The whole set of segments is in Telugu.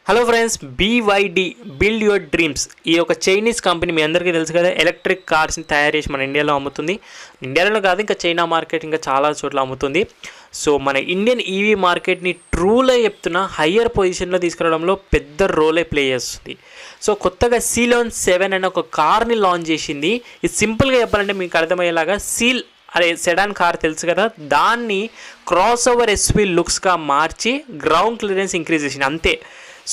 Hello friends, BYD build your dreams ఈ ఒక చైనీస్ కంపెనీ మీ అందరికీ తెలుసు కదా. ఎలక్ట్రిక్ కార్స్ని తయారు చేసి మన ఇండియాలో అమ్ముతుంది. ఇండియాలో కాదు, ఇంకా చైనా మార్కెట్ ఇంకా చాలా చోట్ల అమ్ముతుంది. సో మన ఇండియన్ ఈవీ మార్కెట్ని ట్రూలో చెప్తున్న హయ్యర్ పొజిషన్లో తీసుకురావడంలో పెద్ద రోలే ప్లే చేస్తుంది. సో కొత్తగా సీలోన్ 7 అనే ఒక కార్ని లాంచ్ చేసింది. ఇది సింపుల్గా చెప్పాలంటే మీకు అర్థమయ్యేలాగా సెడాన్ కార్ తెలుసు కదా, దాన్ని క్రాస్ ఓవర్ ఎస్వి లుక్స్గా మార్చి గ్రౌండ్ క్లియరెన్స్ ఇంక్రీజ్ చేసింది అంతే.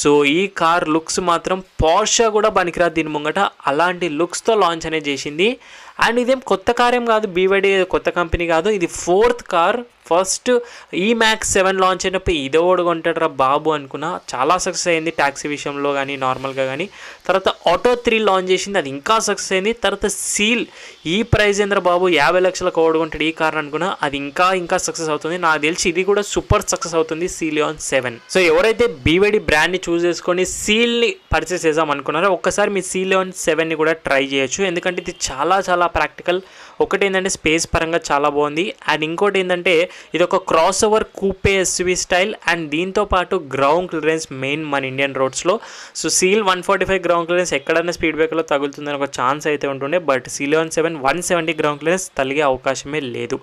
సో ఈ కార్ లుక్స్ మాత్రం పోర్షా కూడా పనికిరాదు దీని ముంగట, అలాంటి లుక్స్తో లాంచ్ అనేది చేసింది. అండ్ ఇదేం కొత్త కార్ ఏం కాదు, BYD కొత్త కంపెనీ కాదు, ఇది 4th car. First E-Max 7 launch అయినప్పుడు ఇదో కొంటాడరా బాబు అనుకున్నా, చాలా సక్సెస్ అయింది ట్యాక్సీ విషయంలో కానీ నార్మల్గా కానీ. తర్వాత ఆటో 3 లాంచ్ చేసింది, అది ఇంకా సక్సెస్ అయింది. తర్వాత సీల్ ఈ ప్రైజ్ ఏంద్ర బాబు 50 లక్షలకు ఓడుకుంటాడు ఈ కార్ అనుకున్నా, అది ఇంకా సక్సెస్ అవుతుంది. నాకు తెలిసి ఇది కూడా సూపర్ సక్సెస్ అవుతుంది, సీలియాన్ 7. సో ఎవరైతే BYD బ్రాండ్ని చూస్ చేసుకొని సీల్ని పర్చేస్ చేద్దాం అనుకున్నారో ఒక్కసారి మీ సీలియాన్ 7ని కూడా ట్రై చేయొచ్చు, ఎందుకంటే ఇది చాలా ప్రాక్టికల్. ఒకటి ఏంటంటే స్పేస్ పరంగా చాలా బాగుంది, అండ్ ఇంకోటి ఏంటంటే ఇది ఒక crossover coupe SUV style, and దీంతో పాటు గ్రౌండ్ క్లియరెన్స్ మెయిన్ మన ఇండియన్ రోడ్స్లో. సో సీల్ 145 గ్రౌండ్ క్లియరెన్స్ ఎక్కడైనా స్పీడ్ బ్రేకర్లో తగులుతుందని ఒక ఛాన్స్ అయితే ఉంటుండే, బట్ సీలియాన్ 7 170 గ్రౌండ్ క్లియరెన్స్ తలిగే అవకాశమే లేదు.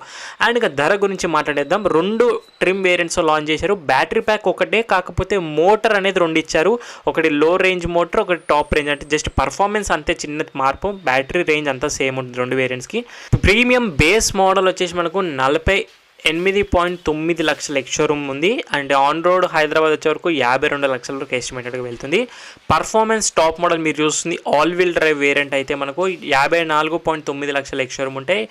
అండ్ ఇక ధర గురించి మాట్లాడేద్దాం. 2 ట్రిమ్ వేరియంట్స్లో లాంచ్ చేశారు. బ్యాటరీ ప్యాక్ ఒకటే, కాకపోతే మోటార్ అనేది 2 ఇచ్చారు. ఒకటి లో రేంజ్ మోటార్, ఒకటి టాప్ రేంజ్. అంటే జస్ట్ పర్ఫార్మెన్స్ అంతే చిన్న మార్పు, బ్యాటరీ రేంజ్ అంతా సేమ్ ఉంటుంది 2 వేరియంట్స్కి. ప్రీమియం బేస్ మోడల్ వచ్చేసి మనకు 48.9 లక్షల ఎక్స్షోరూమ్ ఉంది, అండ్ ఆన్ రోడ్ హైదరాబాద్ వచ్చే వరకు 52 లక్షల వరకు ఎస్టిమేటెడ్గా వెళ్తుంది. పర్ఫార్మెన్స్ టాప్ మోడల్ మీరు చూస్తుంది ఆల్ వీల్ డ్రైవ్ వేరియంట్ అయితే మనకు 54.9 లక్షల ఎక్స్షోరూమ్ ఉంటాయి,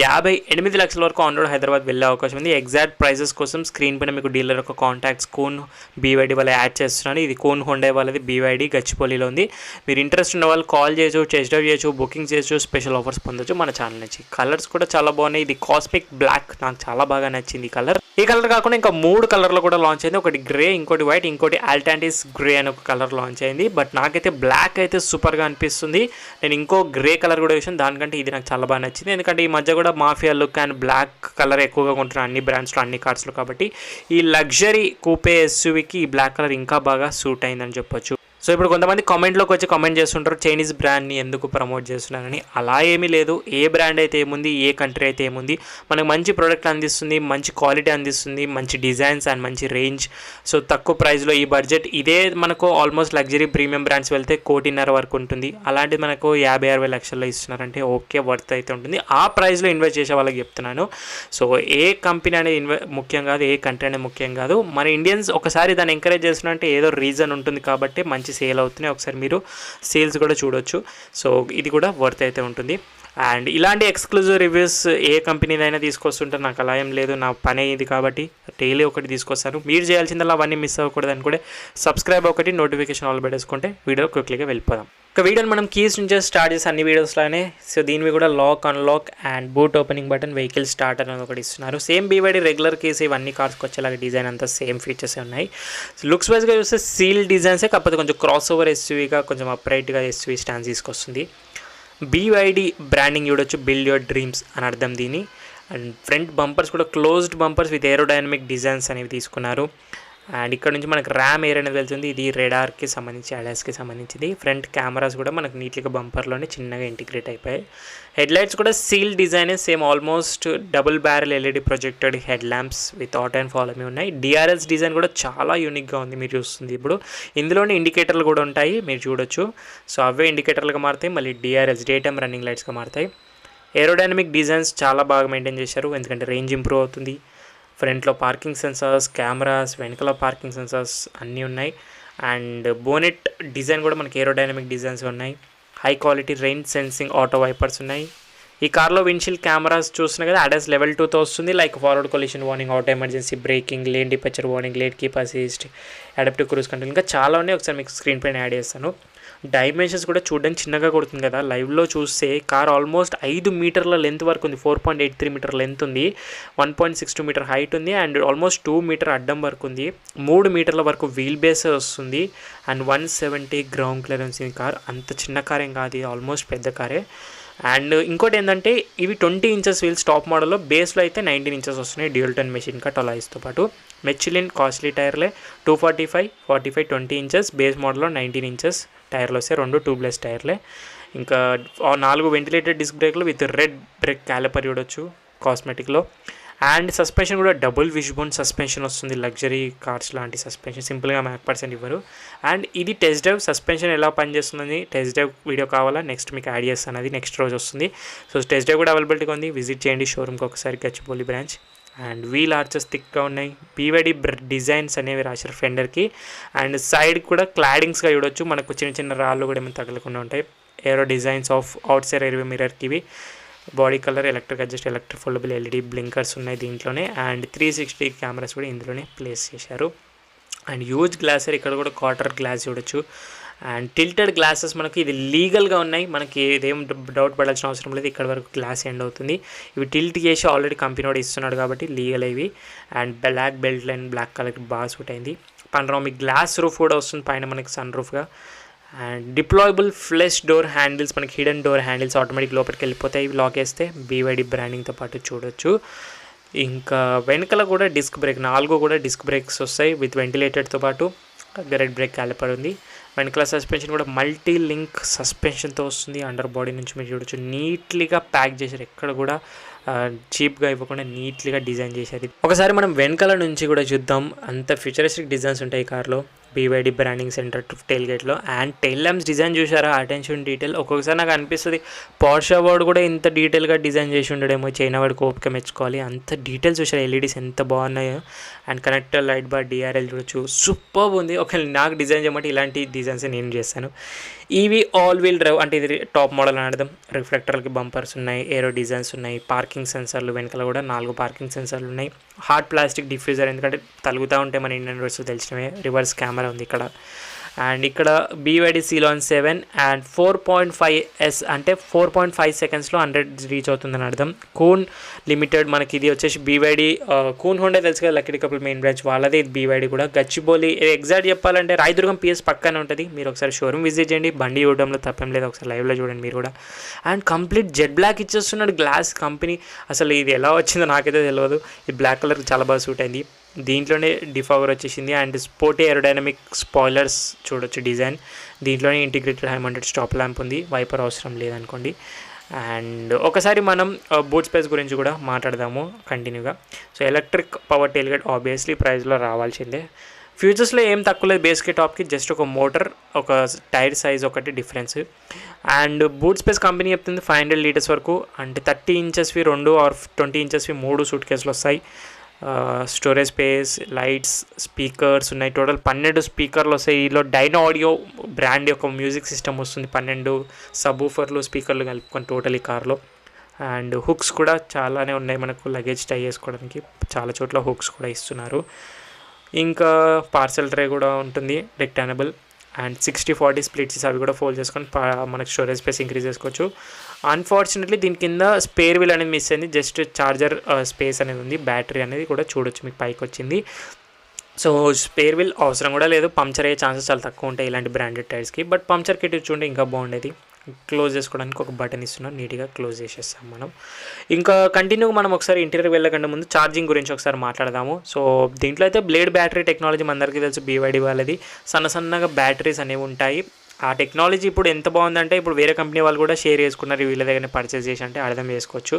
58 లక్షల వరకు ఆన్ రోడ్ హైదరాబాద్ వెళ్ళే అవకాశం ఉంది. ఎగ్జాక్ట్ ప్రైజెస్ కోసం స్క్రీన్ పైన మీకు డీలర్ యొక్క కాంటాక్ట్స్ కూన్ BYD వాళ్ళు యాడ్ చేస్తున్నాను. ఇది కూన్ హుండై వాళ్ళది, BYD గచ్చిపల్లిలో ఉంది. మీరు ఇంట్రెస్ట్ ఉన్న వాళ్ళు కాల్ చేయొచ్చు, టెస్ట్ డ్రైవ్ చేయొచ్చు, బుకింగ్ చేయొచ్చు, స్పెషల్ ఆఫర్స్ పొందొచ్చు మన ఛానల్ నుంచి. కలర్స్ కూడా చాలా బాగున్నాయి. ఇది కాస్మిక్ బ్లాక్ నాకు చాలా బాగా నచ్చింది ఈ కలర్. ఈ కలర్ కాకుండా ఇంకా 3 కలర్లు కూడా లాంచ్ అయింది. ఒకటి గ్రే, ఇంకోటి వైట్, ఇంకోటి ఆల్టాంటిస్ గ్రే అని ఒక కలర్ లాంచ్ అయింది. బట్ నాకైతే బ్లాక్ అయితే సూపర్గా అనిపిస్తుంది. నేను ఇంకో గ్రే కలర్ కూడా వేసాను, దానికంటే ఇది నాకు చాలా బాగా నచ్చింది. ఎందుకంటే ఈ మధ్య కూడా mafia look and black colour ఎక్కువగా కొంటున్నాను అన్ని బ్రాండ్స్లో అన్ని కార్స్లో, కాబట్టి ఈ లగ్జరీ కూపే SUVకి ఈ బ్లాక్ కలర్ ఇంకా బాగా సూట్ అయిందని చెప్పొచ్చు. సో ఇప్పుడు కొంతమంది కామెంట్లోకి వచ్చి కామెంట్ చేస్తుంటారు చైనీస్ బ్రాండ్ని ఎందుకు ప్రమోట్ చేస్తున్నారని. అలా ఏమీ లేదు, ఏ బ్రాండ్ అయితే ఏముంది, ఏ కంట్రీ అయితే ఏముంది, మనకు మంచి ప్రోడక్ట్ అందిస్తుంది, మంచి క్వాలిటీ అందిస్తుంది, మంచి డిజైన్స్ అండ్ మంచి రేంజ్. సో తక్కువ ప్రైస్లో ఈ బడ్జెట్ ఇదే మనకు ఆల్మోస్ట్ లగ్జరీ ప్రీమియం బ్రాండ్స్ వెళ్తే 1.5 కోటి వరకు ఉంటుంది. అలాంటిది మనకు 50-60 లక్షల్లో ఇస్తున్నారంటే ఓకే, వర్త్ అయితే ఉంటుంది. ఆ ప్రైస్లో ఇన్వెస్ట్ చేసే వాళ్ళకి చెప్తున్నాను. సో ఏ కంపెనీ అనేది ముఖ్యం కాదు, ఏ కంట్రీ అనేది ముఖ్యం కాదు. మన ఇండియన్స్ ఒకసారి దాన్ని ఎంకరేజ్ చేస్తున్నారంటే ఏదో రీజన్ ఉంటుంది, కాబట్టి మంచి సేల్ అవుతున్నాయి. ఒకసారి మీరు సేల్స్ కూడా చూడొచ్చు. సో ఇది కూడా వర్త్ అయితే ఉంటుంది. అండ్ ఇలాంటి ఎక్స్క్లూజివ్ రివ్యూస్ ఏ కంపెనీదైనా తీసుకొస్తుంటారు, నాకు అలా ఏం లేదు, నా పనే ఇది కాబట్టి డైలీ ఒకటి తీసుకొస్తాను. మీరు చేయాల్సిందల్లా అవన్నీ మిస్ అవ్వకూడదు అనుకుంటే సబ్స్క్రైబ్ ఒకటి, నోటిఫికేషన్ ఆల్ పెట్టేసుకుంటే వీడియో క్విక్లీగా వెళ్ళిపోదాం. ఒక వీడియోని మనం కీస్ నుంచి స్టార్ట్ చేసి అన్ని వీడియోస్లోనే. సో దీనివి కూడా lock, unlock and boot opening button, vehicle start అనేది ఒకటి ఇస్తున్నారు. సేమ్ BYD రెగ్యులర్ కీస్ ఇవన్నీ కార్స్కి వచ్చేలాగా డిజైన్ అంతా సేమ్ ఫీచర్స్ ఉన్నాయి. లుక్స్ వైజ్గా చూస్తే సీల్ డిజైన్సే, కాకపోతే కొంచెం క్రాస్ ఓవర్ SUVగా కొంచెం అప్రైట్గా SUV స్టాండ్ తీసుకొస్తుంది. BYD బ్రాండింగ్ చూడొచ్చు, బిల్డ్ యువర్ డ్రీమ్స్ అని అర్థం దీని. అండ్ ఫ్రంట్ బంపర్స్ కూడా closed bumpers with aerodynamic designs అనేవి తీసుకున్నారు. అండ్ ఇక్కడ నుంచి మనకు ర్యామ్ ఎయిర్ అనేది వెళ్తుంది, ఇది రెడార్కి సంబంధించి, ADASకి సంబంధించింది. ఫ్రంట్ కెమెరాస్ కూడా మనకు నీట్గా బంపర్లోనే చిన్నగా ఇంటిగ్రేట్ అయిపోయాయి. హెడ్లైట్స్ కూడా seal design same, almost double barrel LED projected head lamps with auto and follow me ఉన్నాయి. DRLs డిజైన్ కూడా చాలా యూనిక్గా ఉంది, మీరు చూస్తుంది ఇప్పుడు. ఇందులోనే ఇండికేటర్లు కూడా ఉంటాయి, మీరు చూడొచ్చు. సో అవే ఇండికేటర్లుగా మారుతాయి, మళ్ళీ DRLs డే టైమ్ రన్నింగ్ లైట్స్గా మారుతాయి. ఏరోడైనమిక్ డిజైన్స్ చాలా బాగా మెయింటైన్ చేశారు, ఎందుకంటే రేంజ్ ఇంప్రూవ్ అవుతుంది. ఫ్రంట్లో పార్కింగ్ సెన్సార్స్, కెమెరాస్, వెనకాల పార్కింగ్ సెన్సార్స్ అన్నీ ఉన్నాయి. అండ్ బోనెట్ డిజైన్ కూడా మనకి ఏరోడైనమిక్ డిజైన్స్ ఉన్నాయి. High quality rain sensing auto wipers ఉన్నాయి. ఈ కార్లో విండ్షీల్డ్ కెమెరాస్ చూస్తున్నా కదా, ADAS లెవెల్ 2తో వస్తుంది. Like forward collision warning, auto emergency breaking, lane departure warning, late keep assist, adaptive cruise control, ఇంకా చాలా ఉన్నాయి. ఒకసారి మీకు స్క్రీన్ పైన యాడ్ చేస్తాను. డైమెన్షన్స్ కూడా చూడడానికి చిన్నగా కొడుతుంది కదా, లైవ్లో చూస్తే కార్ ఆల్మోస్ట్ 5 మీటర్ల లెంత్ వరకు ఉంది, 4.83 మీటర్ లెంత్ ఉంది, 1.62 మీటర్ హైట్ ఉంది, అండ్ ఆల్మోస్ట్ 2 మీటర్ అడ్డం వరకు ఉంది, 3 మీటర్ల వరకు వీల్ బేస్ వస్తుంది, అండ్ 170 గ్రౌండ్ క్లియరెన్స్. ఈ కార్ అంత చిన్న కార్ ఏం కాదు, ఆల్మోస్ట్ పెద్ద కారే. అండ్ ఇంకోటి ఏంటంటే ఇవి 20 ఇంచెస్ వీల్స్ టాప్ మోడల్లో, బేస్లో అయితే 19 ఇంచెస్ వస్తున్నాయి డ్యూయల్ టోన్ మెషిన్ కట్ అలాయిస్తో పాటు. మెచ్యులిన్ కాస్ట్లీ టైర్లే 245, 45, 20 ఇంచెస్, బేస్ మోడల్లో 19 ఇంచెస్ టైర్లు వస్తాయి, 2 ట్యూబ్లెస్ టైర్లే. ఇంకా 4 వెంటిలేటెడ్ డిస్క్ బ్రేక్లు విత్ రెడ్ బ్రేక్ క్యాలిపర్ చూడొచ్చు కాస్మెటిక్లో. అండ్ సస్పెన్షన్ కూడా డబుల్ విష్బోన్ సస్పెన్షన్ వస్తుంది, లగ్జరీ కార్స్ లాంటి సస్పెన్షన్, సింపుల్గా మ్యాక్% ఇవ్వరు. అండ్ ఇది టెస్ట్ డ్రైవ్, సస్పెన్షన్ ఎలా పనిచేస్తుందని టెస్ట్ డ్రైవ్ వీడియో కావాలా నెక్స్ట్ మీకు యాడ్ చేస్తాను, అది నెక్స్ట్ రోజు వస్తుంది. సో టెస్ట్ డ్రైవ్ కూడా అవైలబిలిటీగా ఉంది, విజిట్ చేయండి షోరూమ్కి ఒకసారి, Gachibowli branch. And wheel arches థిక్గా ఉన్నాయి, BYD డిజైన్స్ అనేవి రాశారు ఫెండర్కి. అండ్ సైడ్ కూడా క్లాడింగ్స్గా చూడొచ్చు, మనకు చిన్న చిన్న రాళ్ళు కూడా ఏమైనా తగలకుండా ఉంటాయి. Aero designs of outside rear మిర్రర్కి ఇవి. Body colour electric adjust, electric foldable LED blinkers ఉన్నాయి దీంట్లోనే. అండ్ 360 కెమెరాస్ కూడా ఇందులోనే ప్లేస్ చేశారు. అండ్ హ్యూజ్ గ్లాసర్, ఇక్కడ కూడా క్వార్టర్ గ్లాస్ చూడొచ్చు. అండ్ టిల్టెడ్ గ్లాసెస్ మనకి ఇది లీగల్గా ఉన్నాయి, మనకి ఇదేం డౌట్ పడాల్సిన అవసరం లేదు, ఇక్కడ వరకు గ్లాస్ ఎండ్ అవుతుంది. ఇవి టిల్ట్ చేసి ఆల్రెడీ కంపెనీ వాడు ఇస్తున్నాడు కాబట్టి లీగల్ ఇవి. And black belt line black కలర్కి బాగా సూట్ అయింది. పనరామిక్ గ్లాస్ రూఫ్ కూడా వస్తుంది పైన మనకి సన్ రూఫ్గా. And deployable flush door handles, మనకి హిడెన్ డోర్ హ్యాండిల్స్ ఆటోమేటిక్ లోపలికి వెళ్ళిపోతాయి, ఇవి లాక్ వేస్తే BYD బ్రాండింగ్తో పాటు చూడొచ్చు. ఇంకా వెనకాల కూడా డిస్క్ బ్రేక్, 4 కూడా డిస్క్ బ్రేక్స్ వస్తాయి విత్ వెంటిలేటెడ్తో పాటు, రెడ్ బ్రేక్ క్యాలిపర్ ఉంది. వెనకాల సస్పెన్షన్ కూడా మల్టీ లింక్ సస్పెన్షన్తో వస్తుంది, అండర్ బాడీ నుంచి మీరు చూడొచ్చు. నీట్లీగా ప్యాక్ చేశారు, ఎక్కడ కూడా చీప్గా ఇవ్వకుండా నీట్లీగా డిజైన్ చేశారు. ఒకసారి మనం వెనకాల నుంచి కూడా చూద్దాం, అంత ఫ్యూచరిస్టిక్ డిజైన్స్ ఉంటాయి ఈ కార్లో. BYD బ్రాండింగ్ సెంటర్ టెయిల్ గేట్లో. అండ్ టెయిల్ ల్యాంప్స్ డిజైన్ చూసారా, అటెన్షన్ డీటెయిల్. ఒక్కొక్కసారి నాకు అనిపిస్తుంది పోర్షే వాడు కూడా ఇంత డీటెయిల్గా డిజైన్ చేసి ఉండడేమో, చైనా వాడికి ఓపిక మెచ్చుకోవాలి, అంత డీటెయిల్స్ చూసారు. LEDs ఎంత బాగున్నాయో. And connector light bar DRL చూడొచ్చు, సూపర్ ఉంది. ఒకవేళ నాకు డిజైన్ చేయమంటే ఇలాంటి డిజైన్స్ నేను చేస్తాను. ఇవి ఆల్ వీల్ డ్రైవ్, అంటే ఇది టాప్ మోడల్ అని అర్థం. రిఫ్లెక్టర్కి బంపర్స్ ఉన్నాయి, ఏరో డిజైన్స్ ఉన్నాయి, పార్కింగ్ సెన్సర్లు వెనకాల కూడా 4 పార్కింగ్ సెన్సర్లు ఉన్నాయి. హార్డ్ ప్లాస్టిక్ డిఫ్యూజర్, ఎందుకంటే తలుగుతూ ఉంటే మన ఇండియన్ రోడ్స్ తెలిసినవే. రివర్స్ కెమెరా ఉంది ఇక్కడ. అండ్ ఇక్కడ BYD Ceylon 7 అండ్ 4.5S అంటే 4.5 సెకండ్స్లో 100 రీచ్ అవుతుందని అర్థం. కూన్ లిమిటెడ్, మనకి ఇది వచ్చేసి BYD కూన్ హోండా తెలుసు కదా, లక్కీ కపుల్ మెయిన్ బ్రాంచ్ వాళ్ళదే. ఇది BYD కూడా గచ్చిబౌలి, ఎగ్జాక్ట్ చెప్పాలంటే రాయదుర్గం PS పక్కనే ఉంటుంది. మీరు ఒకసారి షోరూమ్ విజిట్ చేయండి, బండి చూడడంలో తప్పేం లేదు, ఒకసారి లైవ్లో చూడండి మీరు కూడా. అండ్ కంప్లీట్ జెడ్ బ్లాక్ ఇచ్చేస్తున్నాడు గ్లాస్ కంపెనీ, అసలు ఇది ఎలా వచ్చిందో నాకైతే తెలియదు. ఈ బ్లాక్ కలర్ చాలా బాగా సూట్ అయింది. దీంట్లోనే డిఫాగర్ వచ్చేసింది. అండ్ స్పోర్టీ ఏరోడైనమిక్ స్పాయిలర్స్ చూడొచ్చు డిజైన్. దీంట్లోనే ఇంటిగ్రేటెడ్ హై-మౌంటెడ్ స్టాప్ ల్యాంప్ ఉంది, వైపర్ అవసరం లేదనుకోండి. అండ్ ఒకసారి మనం బూట్ స్పేస్ గురించి కూడా మాట్లాడదాము కంటిన్యూగా. So electric power tail gate obviously ప్రైస్లో రావాల్సిందే. ఫ్యూచర్స్లో ఏం తక్కువ లేదు, బేస్కి టాప్కి జస్ట్ ఒక మోటార్, ఒక టైర్ సైజ్ ఒకటి difference. And boot space company చెప్తుంది 500 లీటర్స్ వరకు, అంటే 30 ఇంచెస్వి 2 ఆర్ 20 ఇంచెస్వి 3 సూట్ కేసులు వస్తాయి. స్టోరేజ్ స్పేస్, లైట్స్, స్పీకర్స్ ఉన్నాయి. టోటల్ 12 స్పీకర్లు వస్తాయి. ఈలో డైనో ఆడియో బ్రాండ్ యొక్క మ్యూజిక్ సిస్టమ్ వస్తుంది, 12 సబ్ ఊఫర్లు స్పీకర్లు కలుపుకొని టోటల్ ఈ కార్లో. అండ్ హుక్స్ కూడా చాలానే ఉన్నాయి, మనకు లగేజ్ టై చేసుకోవడానికి చాలా చోట్ల హుక్స్ కూడా ఇస్తున్నారు. ఇంకా పార్సెల్ ట్రే కూడా ఉంటుంది రెక్టానబుల్. అండ్ 60-40 స్ప్లిట్స్, అవి కూడా ఫోల్డ్ చేసుకొని మనకు స్టోరేజ్ స్పేస్ ఇంక్రీజ్ చేసుకోవచ్చు. అన్ఫార్చునేట్లీ దీని కింద స్పేర్ వీల్ అనేది మిస్ అయింది, జస్ట్ చార్జర్ స్పేస్ అనేది ఉంది. బ్యాటరీ అనేది కూడా చూడొచ్చు మీకు పైకి వచ్చింది. సో స్పేర్ వీల్ అవసరం కూడా లేదు, పంక్చర్ అయ్యే ఛాన్సెస్ చాలా తక్కువ ఉంటాయి ఇలాంటి బ్రాండెడ్ టైర్స్కి. బట్ పంక్చర్ కిట్ చూడండి ఇంకా బాగుండేది. క్లోజ్ చేసుకోవడానికి ఒక బటన్ ఇస్తున్నారు, నీట్గా క్లోజ్ చేసేస్తాం మనం. ఇంకా కంటిన్యూగా మనం ఒకసారి ఇంటీరియర్ వెళ్ళకుండా ముందు ఛార్జింగ్ గురించి ఒకసారి మాట్లాడదాము. సో దీంట్లో అయితే బ్లేడ్ బ్యాటరీ టెక్నాలజీ మనందరికీ తెలుసు, BYD వాళ్ళది. సన్నగా బ్యాటరీస్ అనేవి ఉంటాయి. ఆ టెక్నాలజీ ఇప్పుడు ఎంత బాగుందంటే ఇప్పుడు వేరే కంపెనీ వాళ్ళు కూడా షేర్ చేసుకున్నారు, వీళ్ళ దగ్గర పర్చేస్ చేసి, అంటే అర్థం చేసుకోవచ్చు.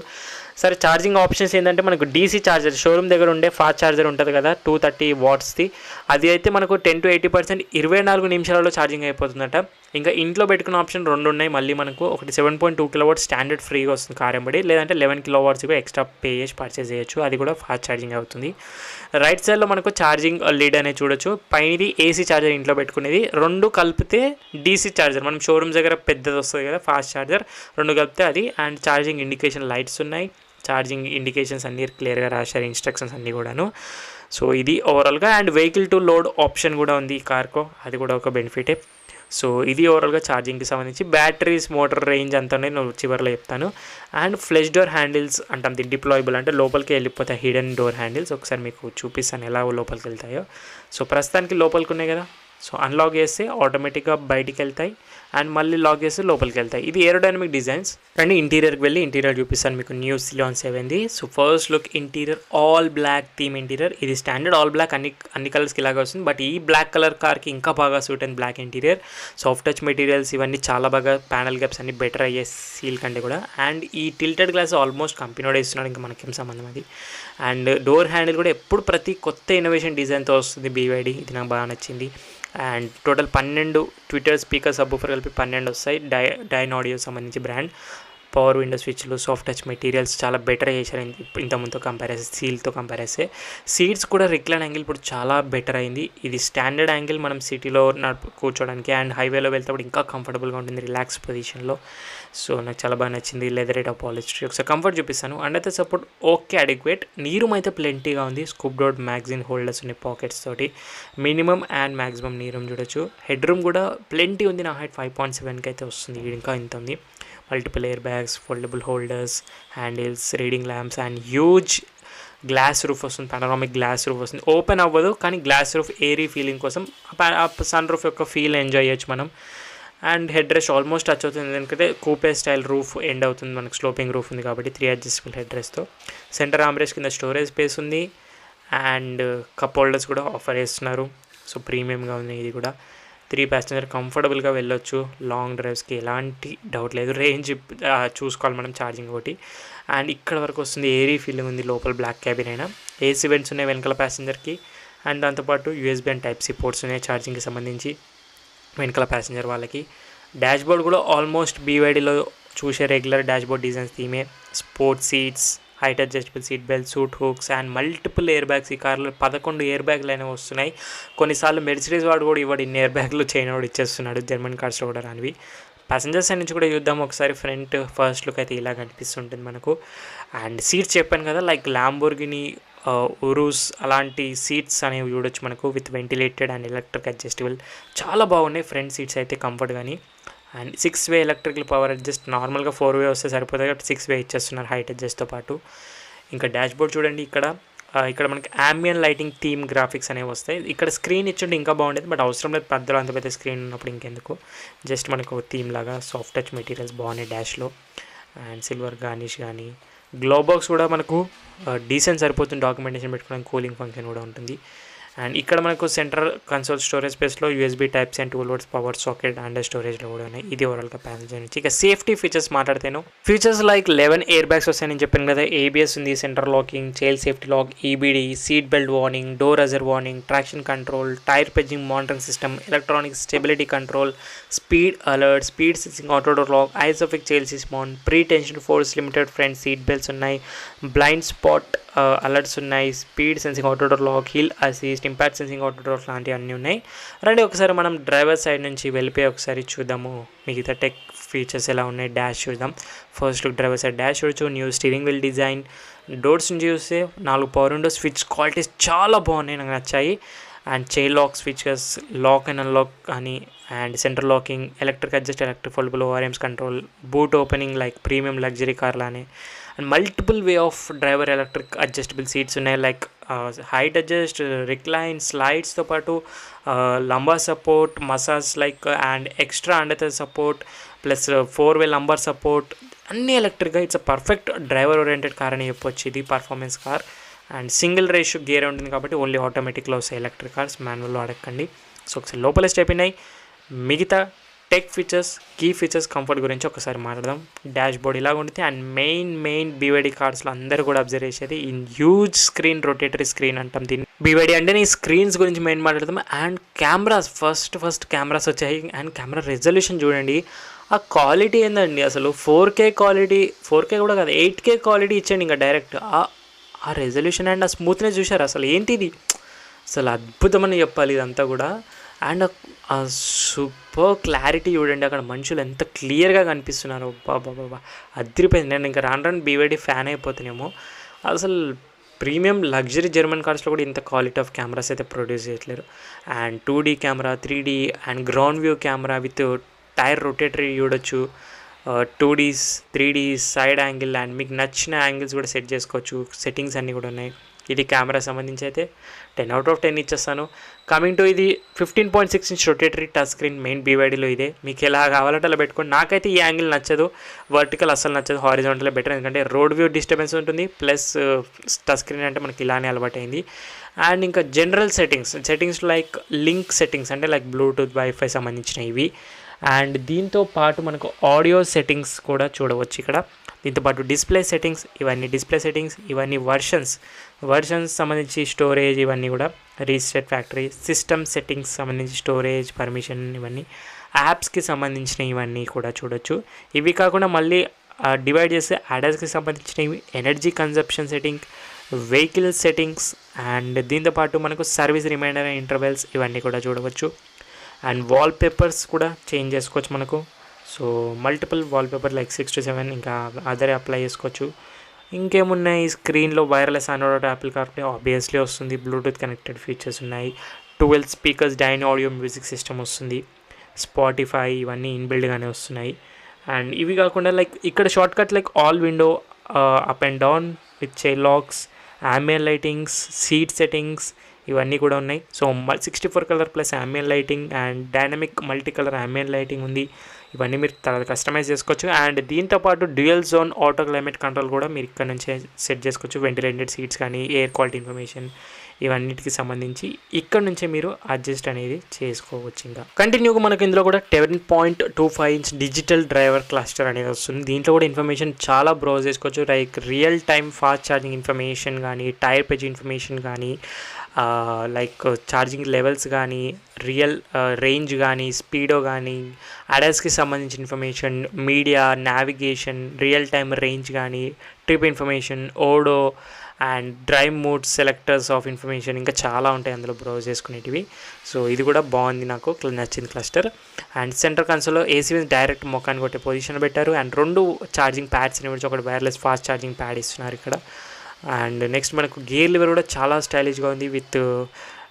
సరే ఛార్జింగ్ ఆప్షన్స్ ఏంటంటే మనకు DC ఛార్జర్, షోరూమ్ దగ్గర ఉండే ఫాస్ట్ ఛార్జర్ ఉంటుంది కదా 230 వాట్స్ది, అది అయితే మనకు 10 to 80% 24 నిమిషాలలో ఛార్జింగ్ అయిపోతుందట. ఇంకా ఇంట్లో పెట్టుకున్న ఆప్షన్ 2 ఉన్నాయి, మళ్ళీ మనకు ఒకటి 7.2 kW స్టాండర్డ్ ఫ్రీగా వస్తుంది కారెంబడి, లేదంటే 11 kW ఎక్స్ట్రా పే చేసి పర్చేస్ చేయొచ్చు, అది కూడా ఫాస్ట్ ఛార్జింగ్ అవుతుంది. రైట్ సైడ్లో మనకు ఛార్జింగ్ లీడ్ అనేది చూడొచ్చు. పైనది AC ఛార్జర్ ఇంట్లో పెట్టుకునేది, 2 కలిపితే DC ఛార్జర్, మనం షోరూమ్స్ దగ్గర పెద్దది వస్తుంది కదా ఫాస్ట్ ఛార్జర్, 2 కలిపితే అది. అండ్ ఛార్జింగ్ ఇండికేషన్ లైట్స్ ఉన్నాయి, ఛార్జింగ్ ఇండికేషన్స్ అన్నీ క్లియర్గా రాశారు, ఇన్స్ట్రక్షన్స్ అన్నీ కూడాను. సో ఇది ఓవరాల్గా. And vehicle to load option కూడా ఉంది ఈ కార్కో, అది కూడా ఒక బెనిఫిటే. సో ఇది ఓవరాల్గా ఛార్జింగ్కి సంబంధించి. బ్యాటరీస్, మోటార్ రేంజ్ అంతా నేను చివరిలో చెప్తాను. అండ్ ఫ్లెష్ డోర్ హ్యాండిల్స్ అంటాం, ది డిప్లాయబుల్, అంటే లోపలికి వెళ్ళిపోతాయి హిడెన్ డోర్ హ్యాండిల్స్. ఒకసారి మీకు చూపిస్తాను ఎలా లోపలికి వెళ్తాయో. సో ప్రస్తుతానికి లోపలికి ఉన్నాయి కదా, సో అన్లాక్ చేస్తే ఆటోమేటిక్గా బయటికి వెళ్తాయి అండ్ మళ్ళీ లాక్ చేస్తే లోపలికి వెళ్తాయి. ఇది ఏరోడైనమిక్ డిజైన్స్. అండ్ ఇంటీరియర్కి వెళ్ళి ఇంటీరియర్ చూపిస్తాను మీకు. New Sealion 7 so first look interior all black theme interior. ఇది స్టాండర్డ్ ఆల్ బ్లాక్ అన్ని కలర్స్కి ఇలాగ వస్తుంది, బట్ ఈ బ్లాక్ కలర్ కార్కి ఇంకా బాగా suit and black interior. Soft touch materials ఇవన్నీ చాలా బాగా, ప్యానల్ గ్యాప్స్ అన్ని బెటర్ అయ్యే సీల్ కంటే కూడా. అండ్ ఈ టిల్టెడ్ గ్లాస్ ఆల్మోస్ట్ కంపెనీ ఇస్తున్నాడు, ఇంకా మనకేం సంబంధం అది. అండ్ డోర్ హ్యాండిల్ కూడా ఎప్పుడు ప్రతి కొత్త ఇన్నోవేషన్ డిజైన్తో వస్తుంది BYD. ఇది నాకు బాగా నచ్చింది. And total 12 Twitter speaker subwoofer కలిపి 12 వస్తాయి. డైన్ ఆడియో సంబంధించి బ్రాండ్. పవర్ విండో స్విచ్లు, సాఫ్ట్ టచ్ మెటీరియల్స్ చాలా బెటర్ చేశారు ఇంతకుముందుతో కంపేర్ చేస్తే, సీల్తో కంపేర్ చేస్తే. సీట్స్ కూడా రిక్లైన్ యాంగిల్ ఇప్పుడు చాలా బెటర్ అయింది. ఇది స్టాండర్డ్ యాంగిల్ మనం సిటీలో కూర్చోడానికి అండ్ హైవేలో వెళ్తే ఇంకా కంఫర్టబుల్గా ఉంటుంది రిలాక్స్ పొజిషన్లో. సో నాకు చాలా బాగా నచ్చింది. Leather rate of polyester. ఒకసారి కంఫర్ట్ చూపిస్తాను. అండ్ అయితే సపోర్ట్ ఓకే, అడిక్వేట్. నీరూమ్ అయితే ప్లెంటీగా ఉంది. స్కూప్ డోర్ మ్యాగజైన్ హోల్డర్స్ ఉన్నాయి పాకెట్స్ తోటి. మినిమం అండ్ మ్యాక్సిమం నీరూమ్ చూడొచ్చు. హెడ్ రూమ్ కూడా ప్లెంటీ ఉంది. నా హైట్ 5.7కి అయితే వస్తుంది, ఇంకా ఇంత ఉంది. Multiple air bags, foldable holders, handles, reading lamps and huge glass roof వస్తుంది. పానరామిక్ గ్లాస్ రూఫ్ వస్తుంది. ఓపెన్ అవ్వదు కానీ గ్లాస్ రూఫ్ ఏరీ ఫీలింగ్ కోసం సన్ రూఫ్ యొక్క ఫీల్ ఎంజాయ్ చేయొచ్చు మనం. And head rest almost touch అవుతుంది, ఎందుకంటే కూపే స్టైల్ రూఫ్ ఎండ్ అవుతుంది మనకు. స్లోపింగ్ రూఫ్ ఉంది కాబట్టి 3 అడ్జస్టబుల్ హెడ్ రెస్ట్తో. సెంటర్ ఆర్మ్రెస్ట్ కింద స్టోరేజ్ స్పేస్ ఉంది. అండ్ కప్ హోల్డర్స్ కూడా ఆఫర్ చేస్తున్నారు. సో ప్రీమియంగా ఉంది ఇది కూడా. 3 ప్యాసింజర్ కంఫర్టబుల్గా వెళ్ళొచ్చు. లాంగ్ డ్రైవ్స్కి ఎలాంటి డౌట్ లేదు. రేంజ్ చూసుకోవాలి మనం, ఛార్జింగ్ ఒకటి. అండ్ ఇక్కడ వరకు వస్తుంది. ఏరీ ఫీలింగ్ ఉంది లోపల. బ్లాక్ క్యాబిన్ అయినా ఏసీ వెంట్స్ ఉన్నాయి వెనకాల ప్యాసింజర్కి. అండ్ దాంతోపాటు USB అండ్ Type-C పోర్ట్స్ ఉన్నాయి ఛార్జింగ్కి సంబంధించి వెనకాల ప్యాసింజర్ వాళ్ళకి. డాష్ బోర్డ్ కూడా ఆల్మోస్ట్ BYDలో చూసే రెగ్యులర్ డాష్ బోర్డ్ డిజైన్స్ థీమే. Sports seats, height adjustable seat belt, suit hooks and multiple airbags. ఈ కార్లో 11 ఎయిర్ బ్యాగ్లు అనేవి వస్తున్నాయి. కొన్నిసార్లు మెర్సిడీస్ వాడు కూడా ఇవాడు ఇన్ని ఎయిర్ బ్యాగ్లు చైనా వాడు ఇచ్చేస్తున్నాడు, జర్మన్ కార్స్లో కూడా రానివి. ప్యాసింజర్ సైడ్ నుంచి కూడా చూద్దాం ఒకసారి. ఫ్రంట్ ఫస్ట్ లుక్ అయితే ఇలా కనిపిస్తుంటుంది మనకు. అండ్ సీట్స్ చెప్పాను కదా, లైక్ ల్యాంబోర్గిని ఉరూస్ అలాంటి సీట్స్ అనేవి చూడొచ్చు మనకు, with ventilated and electric adjustable. చాలా బాగున్నాయి ఫ్రంట్ సీట్స్ అయితే, కంఫర్ట్ కానీ. అండ్ 6-వే ఎలక్ట్రికల్ పవర్ అడ్జస్ట్. నార్మల్గా 4-వే వస్తే సరిపోతుంది కాబట్టి 6-వే ఇచ్చేస్తున్నారు హైట్ అడ్జస్ట్తో పాటు. ఇంకా డాష్ బోర్డ్ చూడండి. ఇక్కడ మనకి ఆంబియన్ లైటింగ్ థీమ్ గ్రాఫిక్స్ అనేవి వస్తాయి. ఇక్కడ స్క్రీన్ ఇచ్చుంటే ఇంకా బాగుండేది, బట్ అవసరం లేదు. పెద్దలో అంత పెద్ద స్క్రీన్ ఉన్నప్పుడు ఇంకెందుకు. జస్ట్ మనకు థీమ్ లాగా సాఫ్ట్ టచ్ మెటీరియల్స్ బాగున్నాయి డాష్లో. అండ్ సిల్వర్ గార్నిష్ కానీ గ్లో బాక్స్ కూడా మనకు డీసెంట్ సరిపోతుంది. డాక్యుమెంటేషన్ పెట్టుకోవడానికి కూలింగ్ ఫంక్షన్ కూడా ఉంటుంది. అండ్ ఇక్కడ మనకు సెంటర్ కన్సోల్ స్టోరేజ్ స్పేస్లో USB Type-C and 12 volts power socket and స్టోరేజ్లో కూడా ఉన్నాయి. ఇది ఓవరాల్గా ప్యాసింజర్ నుంచి. ఇక సేఫ్టీ ఫీచర్స్ మాట్లాడితేను, ఫీచర్స్ లైక్ 11 ఎయిర్ బ్యాగ్స్ వస్తాయని చెప్పాను కదా. ABS ఉంది, centre locking, child safety lock, EBD, seat belt warning, door ajar warning, traction control, tyre పెజింగ్ monitoring system, electronic stability control, speed alert, speed sensing auto door lock, ISOFIX child seat mount, pre tension force limited front seat belts ఉన్నాయి, బ్లైండ్ స్పాట్ అలర్ట్స్ ఉన్నాయి, speed sensing auto door lock, hill assist, impact sensing auto door లాంటివి అన్నీ ఉన్నాయి. రండి ఒకసారి మనం డ్రైవర్ సైడ్ నుంచి వెళ్ళిపోయి ఒకసారి చూద్దాము మిగతా టెక్ ఫీచర్స్ ఎలా ఉన్నాయి. డాష్ చూద్దాం. First look driver side dash చూడొచ్చు. New steering wheel design. Doors నుంచి చూస్తే 4 పవర్ విండోస్. స్విచ్ క్వాలిటీస్ చాలా బాగున్నాయి, నాకు నచ్చాయి. And chain lock switches, lock and unlock కానీ, and centre locking, electric adjust, electric foldable ORMs control, boot opening like premium luxury car లానే. And multiple way of driver electric adjustable seats ఉన్నాయి, లైక్ హైట్ అడ్జస్ట్, రిక్లైన్, స్లైడ్స్తో పాటు lumbar support, massage like and extra under support plus 4-వే లంబర్ సపోర్ట్. అన్నీ ఎలక్ట్రిక్గా. It's a perfect driver oriented car అని చెప్పొచ్చు. ఇది performance car. And single ratio gear ఉంటుంది కాబట్టి ఓన్లీ ఆటోమేటిక్లో వస్తాయి ఎలక్ట్రిక్ కార్స్, మాన్యువల్లో అడగండి. సో ఒకసారి లోపల స్టెప్ అయినాయి. మిగతా tech features, key features, comfort గురించి ఒకసారి మాట్లాడదాం. డాష్ బోర్డ్ ఇలాగ ఉంటుంది. అండ్ మెయిన్ BYD కార్స్లో అందరూ కూడా అబ్జర్వ్ చేసేది in huge screen, rotatory screen అంటాం దీన్ని. BYD అంటే ఈ స్క్రీన్స్ గురించి మెయిన్ మాట్లాడదాం. అండ్ కెమెరాస్, ఫస్ట్ కెమెరాస్ వచ్చాయి. అండ్ కెమెరా రెజల్యూషన్ చూడండి, ఆ క్వాలిటీ ఏందండి అసలు. 4K క్వాలిటీ, 4K కూడా కాదు 8K క్వాలిటీ ఇచ్చేయండి ఇంకా డైరెక్ట్. ఆ రెజల్యూషన్ అండ్ ఆ స్మూత్నెస్ చూశారు అసలు ఏంటిది, అసలు అద్భుతమని చెప్పాలి ఇదంతా కూడా. అండ్ ఆ సూపర్ క్లారిటీ చూడండి, అక్కడ మనుషులు ఎంత క్లియర్గా కనిపిస్తున్నారు. బాబా అదిరిపోయింది. నేను ఇంకా రాను BYD ఫ్యాన్ అయిపోతున్నామో. అసలు ప్రీమియం లగ్జరీ జర్మన్ కార్స్లో కూడా ఇంత క్వాలిటీ ఆఫ్ కెమెరాస్ అయితే ప్రొడ్యూస్ చేయట్లేరు. And 2D camera, 3D and ground view camera with tyre rotatory చూడొచ్చు. 2D, 3D side angle and మీకు నచ్చిన యాంగిల్స్ కూడా సెట్ చేసుకోవచ్చు. సెట్టింగ్స్ అన్నీ కూడా ఉన్నాయి. ఇది కెమెరా సంబంధించి అయితే 10 out of 10 ఇచ్చేస్తాను. కమింగ్ టు ఇది 15.6 inch rotatory touch screen main బీవైడీలో ఇదే. మీకు ఎలా కావాలంటే అలా పెట్టుకోండి. నాకైతే ఈ యాంగిల్ నచ్చదు, వర్టికల్ అసలు నచ్చదు, హారిజాంటల్ బెటర్, ఎందుకంటే రోడ్ వ్యూ డిస్టర్బెన్స్ ఉంటుంది, ప్లస్ టచ్ స్క్రీన్ అంటే మనకి ఇలానే అలవాటైంది. అండ్ ఇంకా general settings like link settings అంటే లైక్ బ్లూటూత్ వైఫై సంబంధించిన ఇవి. అండ్ దీంతో పాటు మనకు ఆడియో సెట్టింగ్స్ కూడా చూడవచ్చు ఇక్కడ. దీంతోపాటు డిస్ప్లే సెట్టింగ్స్, ఇవన్నీ వర్షన్స్ సంబంధించి స్టోరేజ్, ఇవన్నీ కూడా రీసెట్ ఫ్యాక్టరీ, సిస్టమ్ సెట్టింగ్స్ సంబంధించి స్టోరేజ్ పర్మిషన్, ఇవన్నీ యాప్స్కి సంబంధించిన ఇవన్నీ కూడా చూడొచ్చు. ఇవి కాకుండా మళ్ళీ డివైడ్ చేస్తే అడాస్కి సంబంధించినవి, energy consumption setting, vehicle settings, and దీంతోపాటు మనకు సర్వీస్ రిమైండర్ ఇంటర్వెల్స్, ఇవన్నీ కూడా చూడవచ్చు. అండ్ వాల్పేపర్స్ కూడా చేంజ్ చేసుకోవచ్చు మనకు. So multiple wallpaper like 6 to 7 ఇంకా అదర్ అప్లై చేసుకోవచ్చు. ఇంకేమున్నాయి, స్క్రీన్లో wireless Android Apple CarPlay obviously వస్తుంది, బ్లూటూత్ కనెక్టెడ్ ఫీచర్స్ ఉన్నాయి, 12 speakers Dynaudio music system వస్తుంది, స్పాటిఫై, ఇవన్నీ ఇన్బిల్డ్గానే వస్తున్నాయి. అండ్ ఇవి కాకుండా లైక్ ఇక్కడ shortcut like all window up and down with chair locks, ambient lightings, seat settings, ఇవన్నీ కూడా ఉన్నాయి. So 64 colour plus ambient lighting and dynamic multi colour ambient lighting ఉంది. ఇవన్నీ మీరు తర్వాత కస్టమైజ్ చేసుకోవచ్చు. అండ్ దీంతోపాటు dual zone auto climate control కూడా మీరు ఇక్కడ నుంచే సెట్ చేసుకోవచ్చు. వెంటిలేటెడ్ సీట్స్ కానీ, ఎయిర్ క్వాలిటీ ఇన్ఫర్మేషన్, ఇవన్నిటికి సంబంధించి ఇక్కడ నుంచే మీరు అడ్జస్ట్ అనేది చేసుకోవచ్చు. ఇంకా కంటిన్యూగా మనకు ఇందులో కూడా 10.25 ఇంచ్ డిజిటల్ డ్రైవర్ క్లస్టర్ అనేది వస్తుంది. దీంట్లో కూడా ఇన్ఫర్మేషన్ చాలా బ్రౌజ్ చేసుకోవచ్చు, like real time fast charging information కానీ, టైర్ పేజ్ ఇన్ఫర్మేషన్ కానీ, లైక్ ఛార్జింగ్ లెవెల్స్ కానీ, రియల్ రేంజ్ కానీ, స్పీడో కానీ, అడాస్కి సంబంధించిన information, media, navigation, real time range కానీ, trip information, odo and drive mode selectors of information, ఇంకా చాలా ఉంటాయి అందులో బ్రౌజ్ చేసుకునేటివి. సో ఇది కూడా బాగుంది, నాకు నచ్చింది క్లస్టర్. అండ్ సెంటర్ కన్సోల్లో ఏసీ డైరెక్ట్ మొక్కాన్ని కొట్టే పొజిషన్ పెట్టారు. అండ్ 2 ఛార్జింగ్ ప్యాడ్స్ అనేవి, ఒకటి వైర్లెస్ ఫాస్ట్ ఛార్జింగ్ ప్యాడ్ ఇస్తున్నారు ఇక్కడ. అండ్ నెక్స్ట్ మనకు గేర్ లివర్ కూడా చాలా స్టైలిష్గా ఉంది, విత్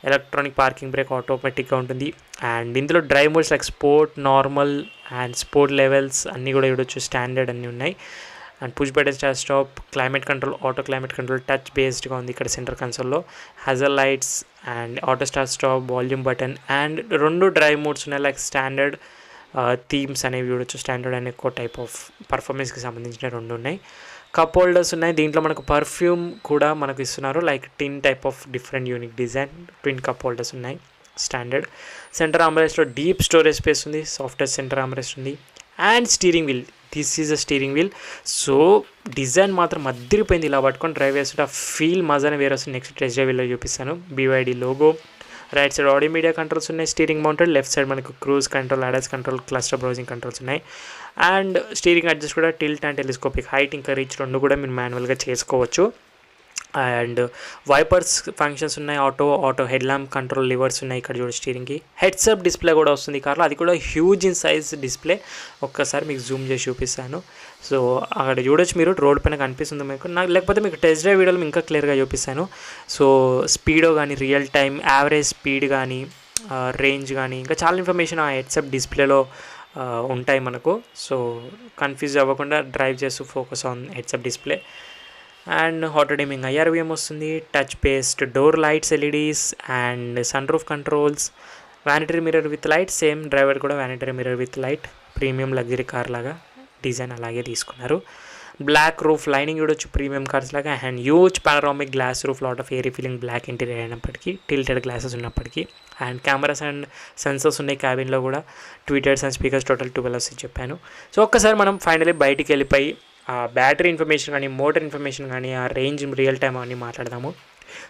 ఎలక్ట్రానిక్ పార్కింగ్ బ్రేక్ ఆటోమేటిక్గా ఉంటుంది. అండ్ ఇందులో drive modes like sport, normal and sport levels అన్నీ కూడా చూడొచ్చు, స్టాండర్డ్ అన్నీ ఉన్నాయి. And push button start stop, climate control, auto climate control touch బేస్డ్గా ఉంది ఇక్కడ సెంటర్ కన్సోల్లో. Hazard lights and auto start stop, volume button, and 2 drive modes ఉన్నాయి లైక్ స్టాండర్డ్, థీమ్స్ అనేవి చూడొచ్చు. స్టాండర్డ్ అనే ఎక్కువ టైప్ ఆఫ్ పర్ఫార్మెన్స్కి సంబంధించిన 2 ఉన్నాయి. కప్ హోల్డర్స్ ఉన్నాయి. దీంట్లో మనకు పర్ఫ్యూమ్ కూడా మనకు ఇస్తున్నారు, like tin type of different unique design, twin cup holders ఉన్నాయి స్టాండర్డ్. సెంటర్ ఆర్మ్రెస్ట్లో డీప్ స్టోరేజ్ స్పేస్ ఉంది, సాఫ్ట్వేర్ సెంటర్ ఆర్మ్రెస్ట్ ఉంది. And steering wheel, this is a steering wheel. So design మాత్రం అద్దరిపోయింది, ఇలా పట్టుకొని డ్రైవ్ చేస్తుంటే ఆ ఫీల్ మజానే వేరే వస్తుంది. నెక్స్ట్ టెస్ట్ డ్రైవ్ వీల్లో చూపిస్తాను. BYD logo, right side audio media controls ఉన్నాయి, స్టీరింగ్ మౌంటెడ్, లెఫ్ట్ సైడ్ మనకు cruise control, ADAS control, cluster browsing controls ఉన్నాయి. అండ్ స్టీరింగ్ అడ్జస్ట్ కూడా టిల్ట్ అండ్ టెలిస్కోపిక్, హైట్ ఇంకా రీచ్ 2 కూడా మీరు మాన్యువల్గా చేసుకోవచ్చు. అండ్ వైపర్స్ ఫంక్షన్స్ ఉన్నాయి, auto head lamp control levers ఉన్నాయి ఇక్కడ చూడ. స్టీరింగ్కి హెడ్సప్ డిస్ప్లే కూడా వస్తుంది ఈ కార్లో, అది కూడా హ్యూజ్ ఇన్ సైజ్ డిస్ప్లే. ఒక్కసారి మీకు జూమ్ చేసి చూపిస్తాను. సో అక్కడ చూడొచ్చు మీరు, రోడ్ పైన కనిపిస్తుంది మీకు, లేకపోతే మీకు టెస్ట్ డ్రైవ్ వీడియోలో ఇంకా క్లియర్గా చూపిస్తాను. సో స్పీడో కానీ, రియల్ టైం యావరేజ్ స్పీడ్ కానీ, రేంజ్ కానీ, ఇంకా చాలా ఇన్ఫర్మేషన్ ఆ హెడ్సప్ డిస్ప్లేలో ఉంటాయి మనకు. సో కన్ఫ్యూజ్ అవ్వకుండా డ్రైవ్ చేస్తూ focus on heads up display. And auto dimming IRVM వస్తుంది, touch based door lights, LEDs and sunroof controls, vanity mirror with light, same driver కూడా vanity mirror with light, premium luxury car లాగా డిజైన్ అలాగే తీసుకున్నారు. బ్లాక్ రూఫ్ లైనింగ్ చూడొచ్చు ప్రీమియం కార్స్ లాగా. And huge panoramic glass roof, lot of air feeling black interior అయినప్పటికీ, టిల్టెడ్ గ్లాసెస్ ఉన్నప్పటికీ. అండ్ కెమెరాస్ అండ్ సెన్సర్స్ ఉన్నాయి క్యాబిన్లో కూడా, ట్వీటర్స్ అండ్ స్పీకర్స్ టోటల్ 12 చెప్పాను. సో ఒక్కసారి మనం ఫైనలీ బయటికి వెళ్ళిపోయి ఆ బ్యాటరీ ఇన్ఫర్మేషన్ కానీ, మోటార్ ఇన్ఫర్మేషన్ కానీ, ఆ రేంజ్ రియల్ టైమ్ అని మాట్లాడదాము.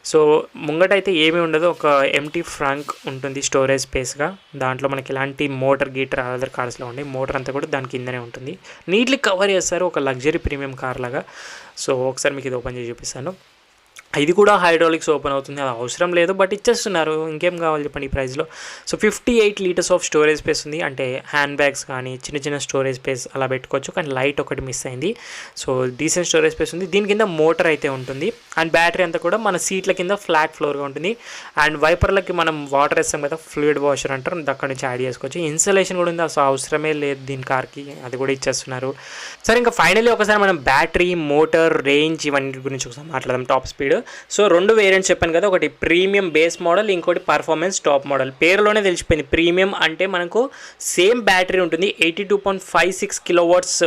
సో ముంగటైతే ఏమీ ఉండదు, ఒక ఎంటీ ఫ్రంక్ ఉంటుంది స్టోరేజ్ స్పేస్గా. దాంట్లో మనకి ఎలాంటి మోటార్ గీటర్ అదర్ కార్స్లో ఉండే మోటార్ అంతా కూడా దాని కిందనే ఉంటుంది. నీట్లీ కవర్ చేస్తారు, ఒక లగ్జరీ ప్రీమియం కార్ లాగా. సో ఒకసారి మీకు ఇది ఓపెన్ చేసి చూపిస్తాను. ఇది కూడా హైడ్రాలిక్స్ ఓపెన్ అవుతుంది, అది అవసరం లేదు, బట్ ఇచ్చేస్తున్నారు, ఇంకేం కావాలి చెప్పండి ఈ ప్రైస్లో. So 58 litres of storage space ఉంది, అంటే హ్యాండ్ బ్యాగ్స్ కానీ చిన్న చిన్న స్టోరేజ్ స్పేస్ అలా పెట్టుకోవచ్చు. కానీ లైట్ ఒకటి మిస్ అయింది. సో డీసెంట్ స్టోరేజ్ స్పేస్ ఉంది. దీని కింద మోటార్ అయితే ఉంటుంది. అండ్ బ్యాటరీ అంతా కూడా మన సీట్ల కింద ఫ్లాట్ ఫ్లోర్గా ఉంటుంది. అండ్ వైపర్లకి మనం వాటర్ వేస్తాం కదా, ఫ్లూయిడ్ వాషర్ అంటారు, అక్కడ నుంచి యాడ్ చేసుకోవచ్చు. ఇన్స్టలేషన్ కూడా ఉంది, అసలు అవసరమే లేదు దీని కార్కి, అది కూడా ఇచ్చేస్తున్నారు. సరే ఇంకా ఫైనల్లీ ఒకసారి మనం బ్యాటరీ, మోటార్, రేంజ్ ఇవన్నీ గురించి ఒకసారి మాట్లాడదాం. టాప్ స్పీడ్ సో 2 వేరియంట్స్ చెప్పాను కదా, ఒకటి ప్రీమియం బేస్ మోడల్, ఇంకోటి పర్ఫార్మెన్స్ టాప్ మోడల్. పేరులోనే తెలిసిపోయింది, ప్రీమియం అంటే మనకు సేమ్ బ్యాటరీ ఉంటుంది, 82.56 kilowatts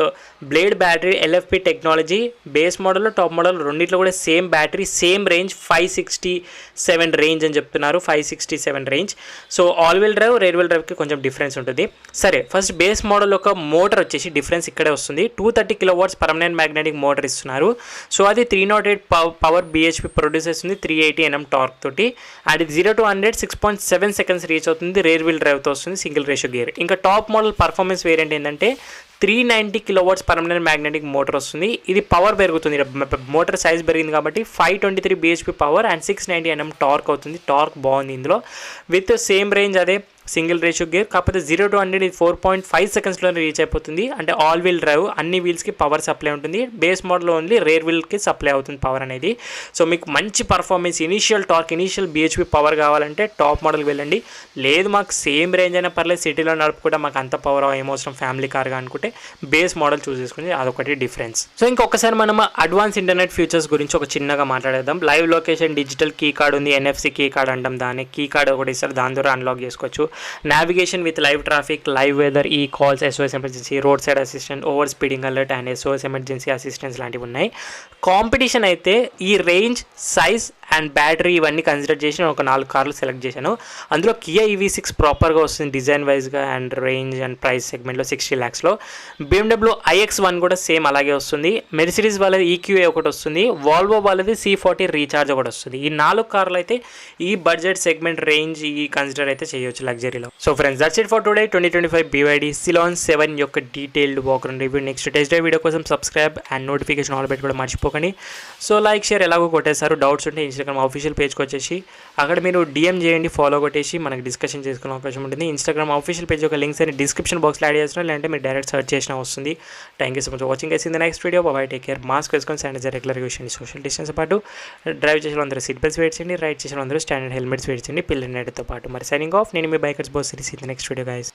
blade battery, LFP technology. Base model top model రెండిట్లో కూడా same battery, same range 567 range అని చెప్తున్నారు, 567 range. So all wheel drive, rear wheel డ్రైవ్కి కొంచెం డిఫరెన్స్ ఉంటుంది. సరే, ఫస్ట్ బేస్ మోడల్ ఒక మోటార్ వచ్చేసి డిఫరెన్స్ ఇక్కడే వస్తుంది. 230 కిలోవాట్స్ పర్మనెంట్ మ్యాగ్నెటిక్ మోటార్ ఇస్తున్నారు. సో అది 308 పవర్ BHP ప్రొడ్యూస్ చేస్తుంది, 380 Nm టార్క్ తోటి. అండ్ ఇది 0 to 100 6.7 సెకండ్స్ రీచ్ అవుతుంది. రేర్ వీల్ డ్రైవ్తో వస్తుంది, సింగిల్ రేషియో గేర్. ఇంకా టాప్ మోడల్ పర్ఫార్మెన్స్ వేరియంట్ ఏంటంటే 390 కిలోవాట్స్ పర్మనెంట్ మ్యాగ్నెటిక్ మోటార్ వస్తుంది. ఇది పవర్ పెరుగుతుంది, మోటార్ సైజ్ పెరిగింది కాబట్టి 523 BHP power and 690 Nm torque అవుతుంది. టార్క్ బాగుంది ఇందులో, విత్ సేమ్ రేంజ్ అదే సింగిల్ రేషియో గేర్. కాకపోతే 0 to 100 ఇది 4.5 సెకండ్స్లోనే రీచ్ అయిపోతుంది. అంటే ఆల్ వీల్ డ్రైవ్, అన్ని వీల్స్కి పవర్ సప్లై ఉంటుంది. బేస్ మోడల్ ఓన్లీ రేర్ వీల్కి సప్లై అవుతుంది పవర్ అనేది. సో మీకు మంచి performance, initial torque, initial BHP power కావాలంటే టాప్ మోడల్కి వెళ్ళండి. లేదు మాకు సేమ్ రేంజ్ అయినా పర్లేదు, సిటీలో నడుపుకుంటే మాకు అంత పవర్ ఏమవసరం, ఫ్యామిలీ కార్గా అనుకుంటే బేస్ మోడల్ చూస్ చేసుకుని అదొకటి డిఫరెన్స్. సో ఇంకొకసారి మనం అడ్వాన్స్ ఇంటర్నెట్ ఫీచర్స్ గురించి ఒక చిన్నగా మాట్లాడేద్దాం. Live location, digital key card ఉంది, NFC కీ కార్డ్ అంటాం దాన్ని. కీ కార్డ్ ఒకటి ఇస్తారు, దాని ద్వారా అన్లాక్ చేసుకోవచ్చు. Navigation with live traffic, live weather, e calls, SOS emergency, roadside assistant, over speeding alert and SOS emergency assistance లాంటివి ఉన్నాయి. కాంపిటీషన్ అయితే ఈ రేంజ్, సైజ్ అండ్ బ్యాటరీ ఇవన్నీ కన్సిడర్ చేసి నేను ఒక 4 కార్లు సెలెక్ట్ చేశాను. అందులో కియా EV6 ప్రాపర్గా వస్తుంది డిజైన్ వైజ్గా అండ్ రేంజ్ అండ్ ప్రైస్ సెగ్మెంట్లో 60 lakhsలో. BMW iX1 కూడా సేమ్ అలాగే వస్తుంది. మెర్సిడీస్ వాళ్ళది EQA ఒకటి వస్తుంది. వాల్వో వాళ్ళది C40 రీఛార్జ్ ఒకటి వస్తుంది. ఈ 4 కార్లు అయితే ఈ బడ్జెట్ సెగ్మెంట్ రేంజ్ ఈ కన్సిడర్ అయితే చేయొచ్చు లగ్జరీలో. So friends, that's it for today 2025 BYD Ceylon 7 యొక్క detailed walk round review. Next test drive video కోసం సబ్స్క్రైబ్ అండ్ నోటిఫికేషన్ ఆల్ పెట్టుకోవడం మర్చిపోకండి. సో లైక్, షేర్ ఎలాగో కొట్టేశారు. డౌట్స్ ఉంటే ఇన్స్టాగ్రామ్ ఆఫీషియల్ పేజ్కి వచ్చేసి అక్కడ మీరు DM చేయండి, ఫాలో కొట్టేసి మనకి డిస్కషన్ చేసుకునే అవకాశం ఉంటుంది. ఇన్స్టాగ్రామ్ ఆఫీషియల్ పేజ్ యొక్క లింక్స్ అని డిస్క్రిప్షన్ బాక్స్లో యాడ్ చేస్తున్నారు, లేదంటే మీరు డైరెక్ట్ సర్చ్ చేసినా వస్తుంది. Thank you so much watching. In the next video. By, take care. Mask వేసుకొని శానిటైజర్ రెగ్యులర్గా యూస్ చేయండి. సోషల్ డిస్టెన్స్ పాటు డ్రైవ్ చేసిన అందరూ సీట్ బెల్ట్స్ వేట్ చేయండి, రైడ్ చేసిన అందరూ స్టాండర్డ్ హెల్మెట్స్ వేట్ చేయండి పిల్లలతో పాటు. మరి సైనింగ్ ఆఫ్, నేను మీ bikers boss series. In the next video guys.